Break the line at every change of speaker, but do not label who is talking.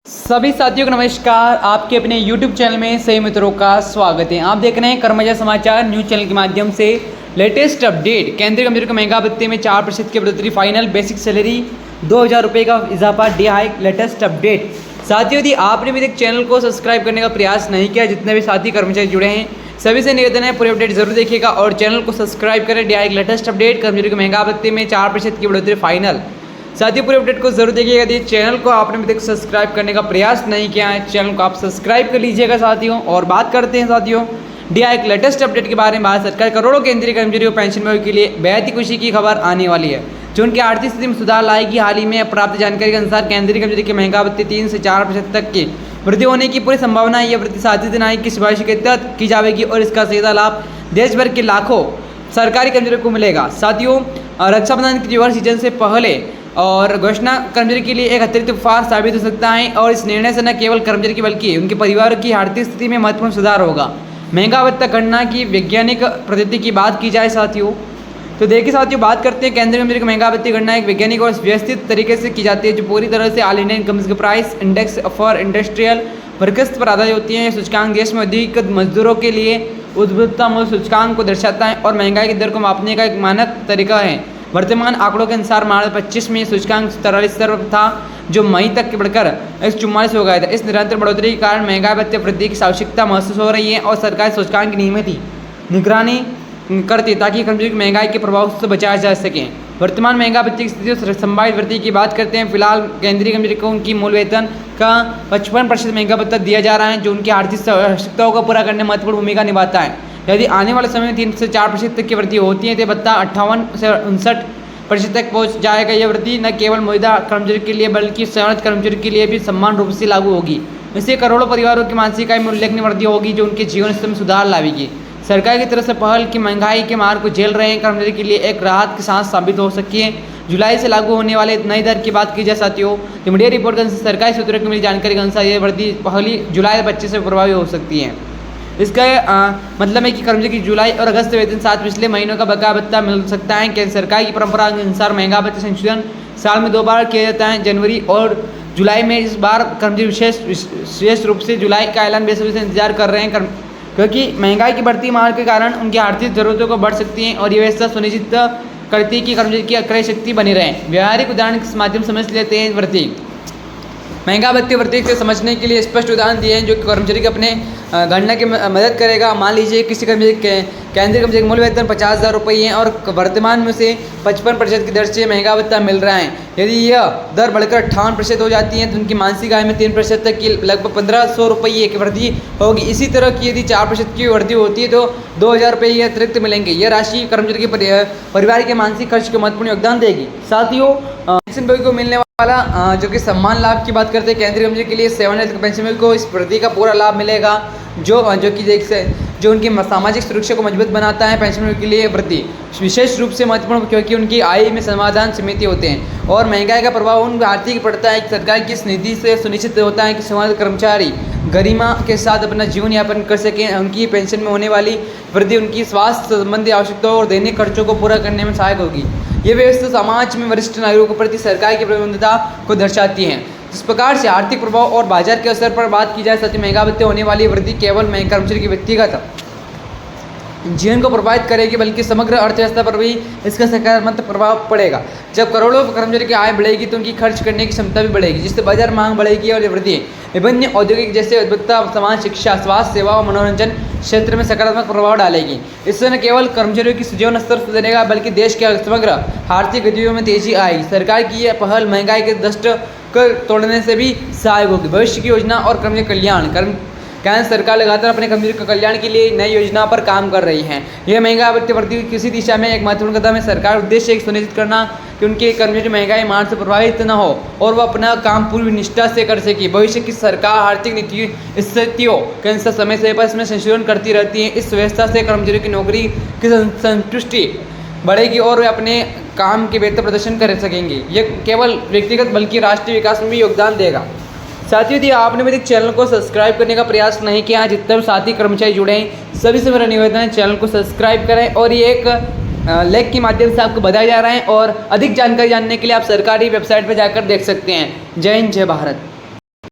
सभी साथियों को नमस्कार। आपके अपने YouTube चैनल में सही मित्रों का स्वागत है। आप देख रहे हैं कर्मजा समाचार न्यूज चैनल के माध्यम से लेटेस्ट अपडेट। केंद्रीय कर्मचारियों को महंगा भत्ते में 4% की बढ़ोतरी, फाइनल बेसिक सैलरी 2000 रुपये का इजाफा, डे हाइक, लेटेस्ट अपडेट। साथियों, यदि आपने अभी तक चैनल को सब्सक्राइब करने का प्रयास नहीं किया, जितने भी साथी कर्मचारी जुड़े हैं सभी से निवेदन है पूरे अपडेट जरूर देखिएगा और चैनल को सब्सक्राइब करें। डे हाइक, लेटेस्ट अपडेट, कर्मचारियों को महंगा भत्ते में 4% की बढ़ोतरी, फाइनल। साथियों, पूरे अपडेट को जरूर देखिएगा। यदि चैनल को आपने अभी तक सब्सक्राइब करने का प्रयास नहीं किया है, चैनल को आप सब्सक्राइब कर लीजिएगा साथियों। और बात करते हैं साथियों डीआई एक लेटेस्ट अपडेट के बारे में। भारत सरकार करोड़ों केंद्रीय कर्मचारियों को पेंशन के लिए बेहद ही खुशी की खबर आने वाली है, जो उनकी आर्थिक स्थिति में सुधार लाएगी। हाल ही में प्राप्त जानकारी के अनुसार केंद्रीय कर्मचारी की महंगा भत्ते 3 से 4% तक की वृद्धि होने की पूरी संभावना है। यह वृद्धि 7 दिन आयोग की सिफारिश के तहत की जाएगी और इसका सीधा लाभ देश भर के लाखों सरकारी कर्मचारियों को मिलेगा। साथियों, रक्षाबंधन के त्योहार सीजन से पहले और घोषणा कर्मचारी के लिए एक अतिरिक्त उपहार साबित हो सकता है और इस निर्णय से न केवल कर्मचारी की बल्कि उनके परिवार की आर्थिक स्थिति में महत्वपूर्ण सुधार होगा। महंगा भत्ता गणना की वैज्ञानिक पद्धति की बात की जाए साथियों, तो देखिए साथियों, बात करते हैं केंद्रीय कर्मचारी की महंगा भत्ते गणना एक वैज्ञानिक और व्यवस्थित तरीके से की जाती है, जो पूरी तरह से all India income price index for industrial workers पर आधारित होती है। सूचकांक देश में अधिक मजदूरों के लिए उपभोक्ता मूल्य सूचकांक को दर्शाता है और महंगाई की दर को मापने का एक मानक तरीका है। वर्तमान आंकड़ों के अनुसार मार्च 25 में सूचकांक 43 स्तर था, जो मई तक बढ़कर 144 हो गया था। इस निरंतर बढ़ोतरी के कारण महंगाई भत्ते वृद्धि की आवश्यकता महसूस हो रही है और सरकार सूचकांक की नियमित निगरानी करती ताकि कर्मचारियों की महंगाई के प्रभाव से बचाया जा सके। वर्तमान महंगा भत्ते की स्थिति और संभावित वृद्धि की बात करते हैं। फिलहाल केंद्रीय कर्मचारी को उनकी मूल वेतन का 55% महंगा भत्ता दिया जा रहा है, जो उनकी आर्थिक आवश्यकताओं को पूरा करने में महत्वपूर्ण भूमिका निभाता है। यदि आने वाले समय में 3 से 4% तक की वृद्धि होती है तो भत्ता 58 से 59% तक पहुंच जाएगा। यह वृद्धि न केवल मौजूदा कर्मचारी के लिए बल्कि सेवारत कर्मचारी के लिए भी समान रूप से लागू होगी। इससे करोड़ों परिवारों की मानसिक आय में उल्लेखनीय वृद्धि होगी, जो उनके जीवन स्तर में सुधार लाएगी। सरकार की तरफ से पहल की महंगाई के मार को झेल रहे हैं कर्मचारी के लिए एक राहत के साथ साबित हो सकती है। जुलाई से लागू होने वाले नई दर की बात की जाए साथियों, तो मीडिया रिपोर्ट के अनुसार सरकारी सूत्रों की मिली जानकारी के अनुसार यह वृद्धि पहली जुलाई 25 से प्रभावी हो सकती है। इसका मतलब है कि कर्मचारी की जुलाई और अगस्त वेतन साथ पिछले महीनों का बकाया भत्ता मिल सकता है। केंद्र सरकार की परंपरा के अनुसार महंगा भत्ते संशोधन साल में 2 बार किया जाता है, जनवरी और जुलाई में। इस बार कर्मचारी विशेष रूप से जुलाई का ऐलान बेसब्री से इंतजार कर रहे हैं, क्योंकि महंगाई की बढ़ती मांग के कारण उनकी आर्थिक जरूरतों को बढ़ सकती हैं और ये व्यवस्था सुनिश्चित करती है कि कर्मचारी की क्रय शक्ति बनी रहे। व्यावहारिक उदाहरण के माध्यम से समझ लेते हैं वृद्धि। महंगा भत्ते वृद्धि से समझने के लिए स्पष्ट उदाहरण दिए हैं, जो कि कर्मचारी के अपने गणना की मदद करेगा। मान लीजिए किसी कर्मचारी केंद्रीय कर्मचारी मूल वेतन 50,000 रुपये है और वर्तमान में से 55% की दर से महंगा भत्ता मिल रहा है। यदि यह दर बढ़कर 58% हो जाती है तो उनकी मानसिक आय में 3% तक की लगभग 1500 रुपये की वृद्धि होगी। इसी तरह की यदि 4% की वृद्धि होती है तो 2000 रुपये अतिरिक्त मिलेंगे। यह राशि कर्मचारी के परिवार के मानसिक खर्च को महत्वपूर्ण योगदान देगी। साथियों, पेंशन को मिलने वाला जो कि सम्मान लाभ की बात करते हैं, केंद्रीय कर्मचारी के लिए सेवानिवृत्त पेंशन को इस वृद्धि का पूरा लाभ मिलेगा, जो कि जो उनकी सामाजिक सुरक्षा को मजबूत बनाता है। पेंशन के लिए वृद्धि विशेष रूप से महत्वपूर्ण क्योंकि उनकी आय में समाधान सीमित होते हैं और महंगाई का प्रभाव उन आर्थिक पड़ता है। सरकार की इस नीति से सुनिश्चित होता है कि समाज कर्मचारी गरिमा के साथ अपना जीवन यापन कर सकें। उनकी पेंशन में होने वाली वृद्धि उनकी स्वास्थ्य संबंधी आवश्यकताओं और दैनिक खर्चों को पूरा करने में सहायक होगी। ये व्यवस्था समाज में वरिष्ठ नागरिकों के प्रति सरकार की प्रतिबद्धता को दर्शाती है। इस प्रकार से आर्थिक प्रभाव और बाजार के असर पर बात की जाए, साथ ही महंगा भत्ते होने वाली वृद्धि केवल कर्मचारी की व्यक्तिगत जीवन को प्रभावित करेगी, बल्कि समग्र अर्थव्यवस्था पर भी इसका सकारात्मक प्रभाव पड़ेगा। जब करोड़ों कर्मचारी की आय बढ़ेगी तो उनकी खर्च करने की क्षमता भी बढ़ेगी, जिससे बाजार मांग बढ़ेगी और वृद्धि विभिन्न औद्योगिक जैसे उद्योगिकता, समाज, शिक्षा, स्वास्थ्य सेवा और मनोरंजन क्षेत्र में सकारात्मक प्रभाव डालेगी। इससे न केवल कर्मचारियों की जीवन स्तर सुधरेगा, बल्कि देश के समग्र आर्थिक गतिविधियों में तेजी आएगी। सरकार की यह पहल महंगाई के दष्ट कर तोड़ने से भी सहायक होगी। भविष्य की योजना और कर्मचारी कल्याण केंद्र सरकार लगातार अपने कर्मचारियों के कल्याण के लिए नई योजना पर काम कर रही है। यह महंगा भत्ते वृद्धि किसी दिशा में एक महत्वपूर्ण कदम है। सरकार उद्देश्य एक सुनिश्चित करना कि उनके कर्मचारी महंगाई मार से प्रभावित न हो और वह अपना काम पूरी निष्ठा से कर सके। भविष्य की सरकार आर्थिक नीति स्थितियों के अनुसार समय समय पर इसमें संशोधन करती रहती है। इस व्यवस्था से कर्मचारियों की नौकरी की संतुष्टि बढ़ेगी और वे अपने काम के बेहतर प्रदर्शन कर सकेंगे। यह केवल व्यक्तिगत बल्कि राष्ट्रीय विकास में भी योगदान देगा। साथियों, यदि आपने अभी तक चैनल को सब्सक्राइब करने का प्रयास नहीं किया, जितने भी साथी कर्मचारी जुड़े हैं सभी से मेरा निवेदन है चैनल को सब्सक्राइब करें और ये एक लेख के माध्यम से आपको बताया जा रहा है और अधिक जानकारी जानने के लिए आप सरकारी वेबसाइट पर जाकर देख सकते हैं। जय हिंद, जय भारत।